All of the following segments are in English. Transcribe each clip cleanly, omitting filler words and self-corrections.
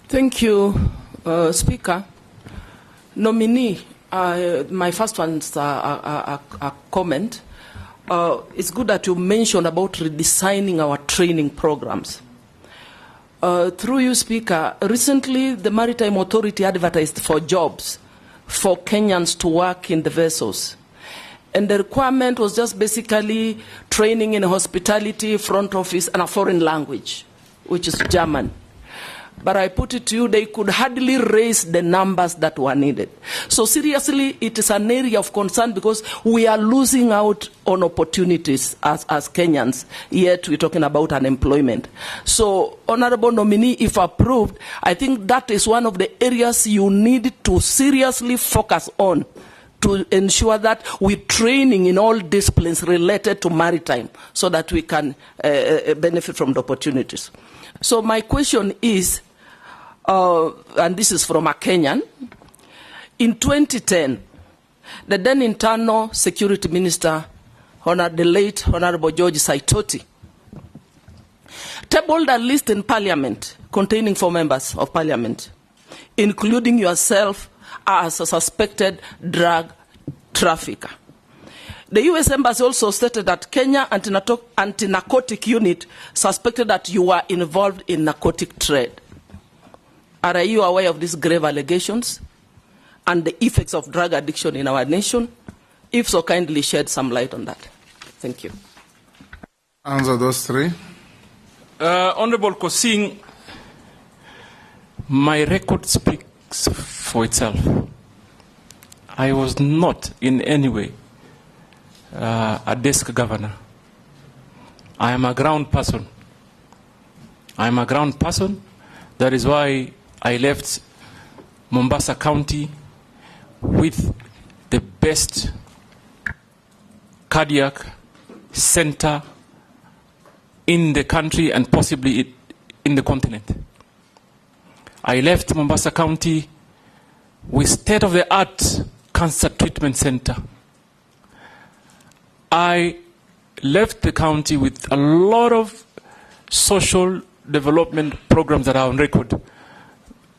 Thank you, Speaker. Nominee, my first one's a comment. It's good that you mentioned about redesigning our training programs. Through you, Speaker, recently the Maritime Authority advertised for jobs for Kenyans to work in the vessels. And the requirement was just basically training in hospitality, front office, and a foreign language, which is German. But I put it to you, they could hardly raise the numbers that were needed. So seriously, it is an area of concern because we are losing out on opportunities as Kenyans, yet we're talking about unemployment. So, Honorable Nominee, if approved, I think that is one of the areas you need to seriously focus on to ensure that we're training in all disciplines related to maritime so that we can benefit from the opportunities. So my question is, and this is from a Kenyan, in 2010, the then Internal Security Minister, the late Honorable George Saitoti, tabled a list in Parliament containing 4 members of Parliament, including yourself as a suspected drug trafficker. The U.S. Embassy also stated that Kenya Anti-Narcotic Unit suspected that you were involved in narcotic trade. Are you aware of these grave allegations and the effects of drug addiction in our nation? If so, kindly shed some light on that. Thank you. Answer those 3. Honorable Kosing, my record speaks for itself. I was not in any way a desk governor. I am a ground person. That is why I left Mombasa County with the best cardiac center in the country and possibly in the continent. I left Mombasa County with state-of-the-art cancer treatment center. I left the county with a lot of social development programs that are on record.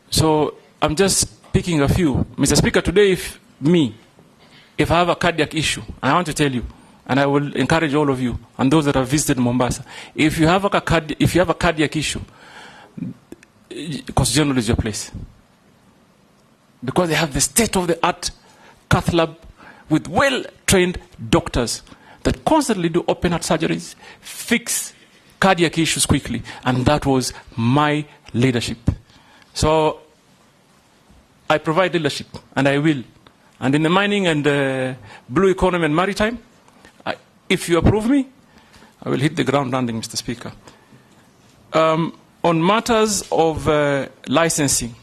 So I'm just picking a few. Mr. Speaker, today if I have a cardiac issue, I want to tell you, and I will encourage all of you and those that have visited Mombasa, if you have a cardiac issue, Coast General is your place. Because they have the state-of-the-art cath lab with well-trained doctors that constantly do open heart surgeries, fix cardiac issues quickly, and that was my leadership. So I provide leadership, and I will. And in the mining and blue economy and maritime, if you approve me, I will hit the ground running, Mr. Speaker. On matters of licensing,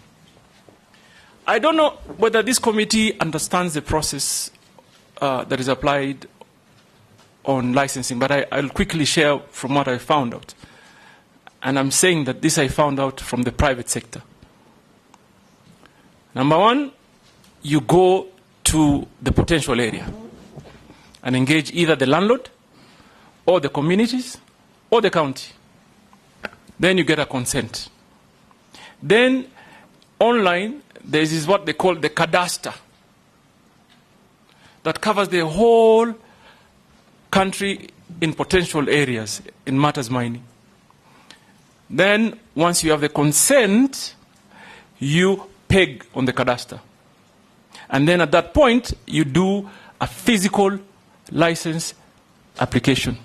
I don't know whether this committee understands the process that is applied on licensing, but I'll quickly share from what I found out. And I'm saying that this I found out from the private sector. Number 1, you go to the potential area and engage either the landlord or the communities or the county. Then you get a consent. Then online, there is what they call the cadastre that covers the whole country in potential areas in matters mining. Then once you have the consent, you peg on the cadastre. And then at that point, you do a physical license application.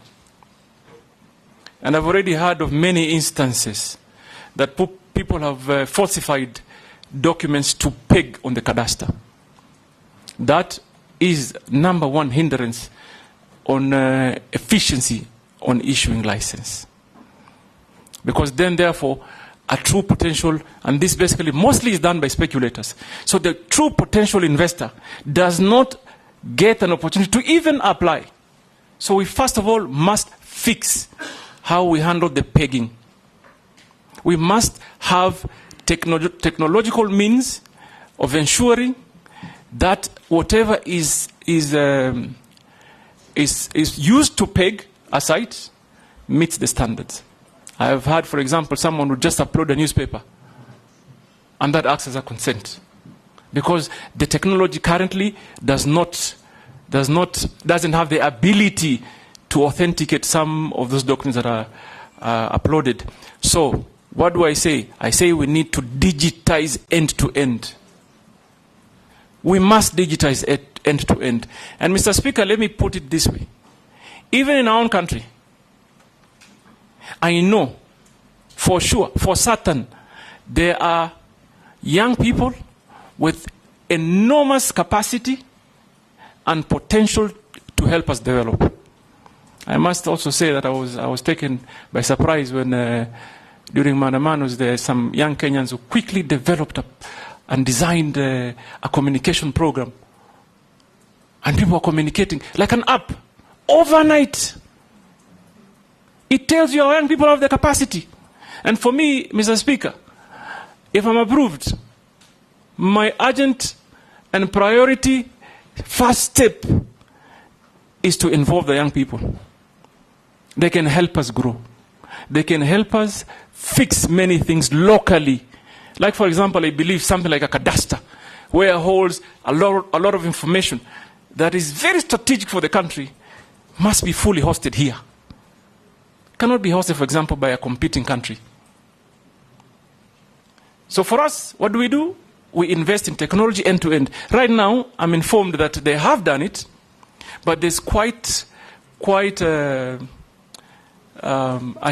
And I've already heard of many instances that people have falsified documents to peg on the cadastre. That is number 1 hindrance on efficiency on issuing license. Because then, therefore, a true potential, and this basically mostly is done by speculators. So the true potential investor does not get an opportunity to even apply. So we first of all must fix how we handle the pegging. We must have technological means of ensuring that whatever is used to peg a site meets the standards. I have had, for example, someone who just upload a newspaper and that acts as a consent. Because the technology currently doesn't have the ability to authenticate some of those documents that are uploaded. So, what do I say? I say we need to digitize end-to-end. We must digitize end-to-end. And Mr. Speaker, let me put it this way. Even in our own country, I know for sure, for certain, there are young people with enormous capacity and potential to help us develop. I must also say that I was taken by surprise when during Maandamanos there are some young Kenyans who quickly developed and designed a communication program. And people are communicating like an app overnight. It tells you our young people have the capacity. And for me, Mr. Speaker, if I'm approved, my urgent and priority first step is to involve the young people. They can help us grow. They can help us fix many things locally. Like, for example, I believe something like a cadastre, where it holds a lot of information that is very strategic for the country, must be fully hosted here. Cannot be hosted, for example, by a competing country. So for us, what do? We invest in technology end-to-end. Right now, I'm informed that they have done it, but there's quite a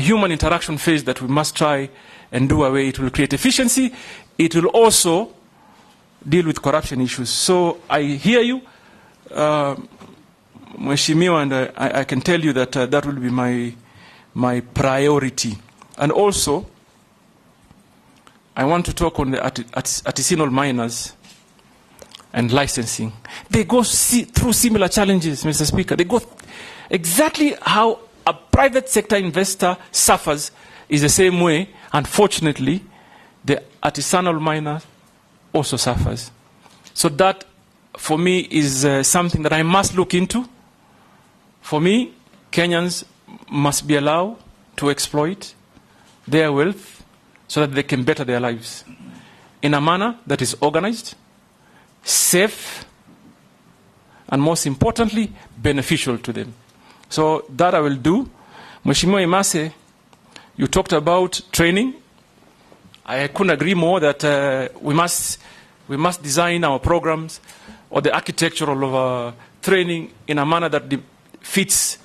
human interaction phase that we must try and do away. It will create efficiency. It will also deal with corruption issues. So I hear you, Mheshimiwa, and I can tell you that that will be my priority. And also, I want to talk on the artisanal miners and licensing. They go through similar challenges, Mr. Speaker. They go exactly how a private sector investor suffers is the same way, unfortunately, the artisanal miner also suffers. So that, for me, is something that I must look into. For me, Kenyans must be allowed to exploit their wealth so that they can better their lives in a manner that is organized, safe, and most importantly, beneficial to them. So that I will do. Mheshimiwa Imase, you talked about training. I couldn't agree more that we must design our programs or the architecture of training in a manner that fits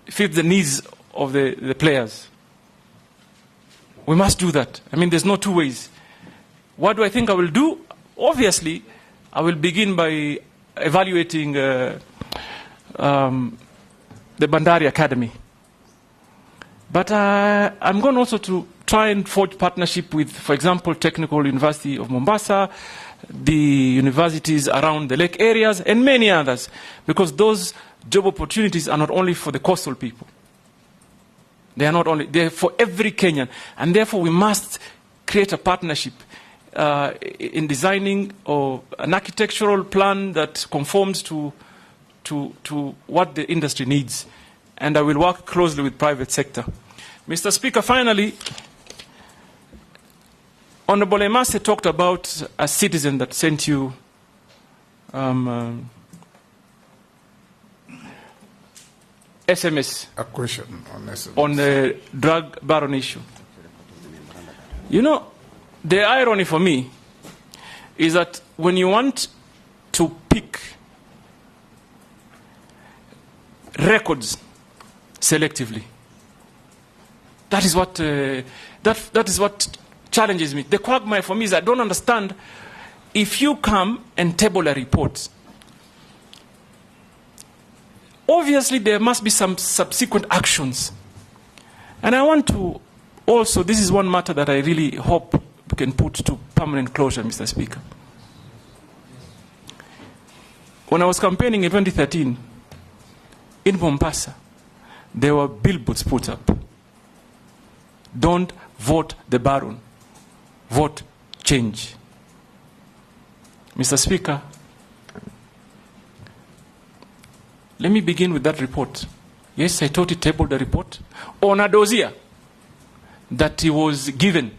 the needs of the players. We must do that. I mean, there's no two ways. What do I think I will do? Obviously, I will begin by evaluating the Bandari Academy. But I'm going also to try and forge partnership with, for example, Technical University of Mombasa, the universities around the lake areas, and many others, because those job opportunities are not only for the coastal people. They are not only, they're for every Kenyan. And therefore, we must create a partnership in designing an architectural plan that conforms to what the industry needs. And I will work closely with private sector. Mr. Speaker, finally, Honorable Imase talked about a citizen that sent you SMS. A question on SMS. On the drug baron issue. You know, the irony for me is that when you want to pick records selectively, that is what challenges me. The quagmire for me is I don't understand if you come and table a report. Obviously, there must be some subsequent actions. And I want to also, this is one matter that I really hope we can put to permanent closure, Mr. Speaker. When I was campaigning in 2013, in Mombasa, there were billboards put up. Don't vote the Baron. Vote change. Mr. Speaker, let me begin with that report. Yes, I thought he tabled the report on a dossier that he was given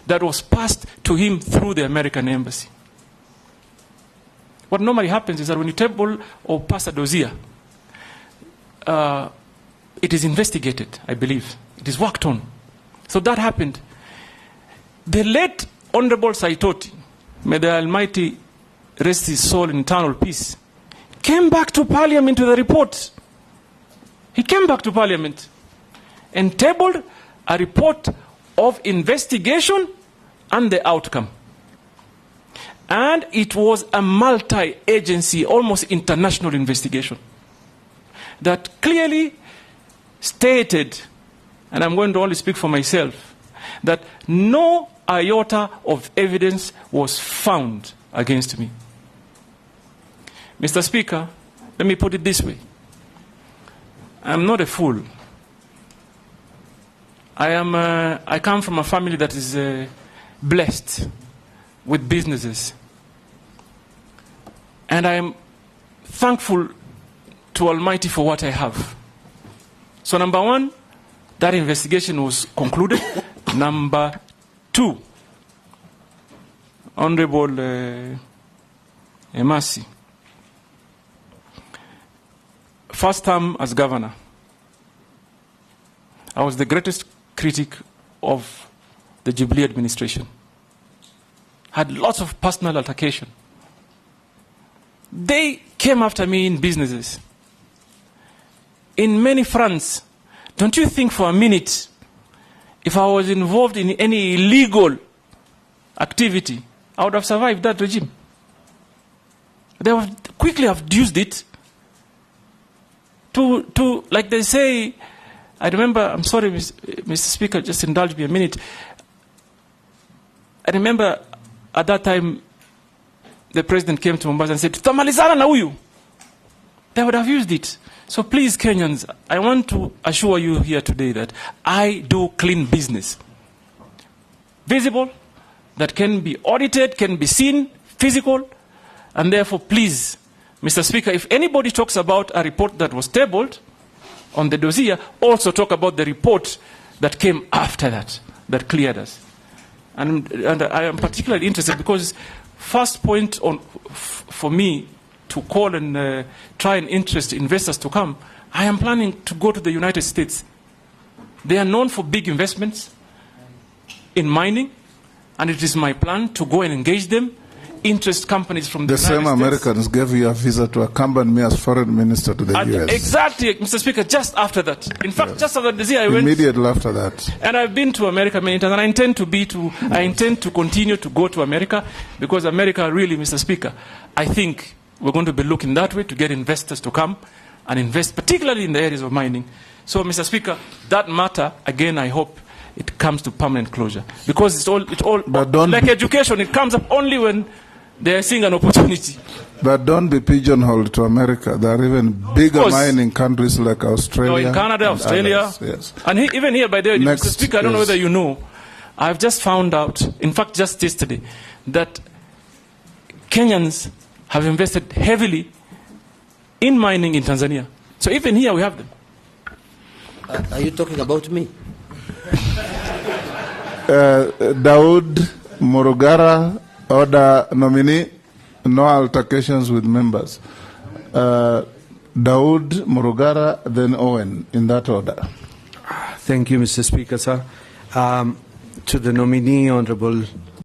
that was passed to him through the American embassy. What normally happens is that when you table or pass a dossier, it is investigated, I believe. It is worked on. So that happened. The late Honorable Saitoti, may the Almighty rest his soul in eternal peace, came back to Parliament with a report. He came back to Parliament and tabled a report of investigation and the outcome. And it was a multi-agency, almost international investigation that clearly stated, and I'm going to only speak for myself, that no iota of evidence was found against me. Mr. Speaker, let me put it this way. I'm not a fool. I come from a family that is blessed with businesses. And I am thankful to Almighty for what I have. So number one, that investigation was concluded. Number two, Honorable Emasi, first term as governor, I was the greatest critic of the Jubilee administration. Had lots of personal altercation. They came after me in businesses, in many fronts. Don't you think for a minute, if I was involved in any illegal activity, I would have survived that regime? They would quickly have used it to, like they say, I remember, I'm sorry, Mr. Speaker, just indulge me a minute. I remember at that time, the president came to Mombasa and said, "Tutamalizana na huyu." They would have used it. So please, Kenyans, I want to assure you here today that I do clean business. Visible, that can be audited, can be seen, physical, and therefore, please, Mr. Speaker, if anybody talks about a report that was tabled on the dossier, also talk about the report that came after that, that cleared us. And I am particularly interested because first point on for me to call and try and interest investors to come, I am planning to go to the United States. They are known for big investments in mining, and it is my plan to go and engage them, interest companies from the United States. The same Americans gave you a visa to accompany me as foreign minister to the US. Exactly, Mr. Speaker, just after that. In fact, just after the I went. Immediately after that. And I've been to America many times, and I intend to continue to go to America, because America really, Mr. Speaker, I think we're going to be looking that way to get investors to come and invest, particularly in the areas of mining. So, Mr. Speaker, that matter, again, I hope it comes to permanent closure. Because it's all like education, it comes up only when they are seeing an opportunity. But don't be pigeonholed to America. There are even bigger mining countries like Australia. No, in Canada, Australia. Others, yes. And even here, by the way, Mr. Speaker, I don't know whether you know, I've just found out, in fact, just yesterday, that Kenyans have invested heavily in mining in Tanzania. So even here we have them. Are you talking about me? Daud Morogara, order nominee, no altercations with members. Daud Morogara, then Owen, in that order. Thank you, Mr. Speaker, sir. To the nominee, Honorable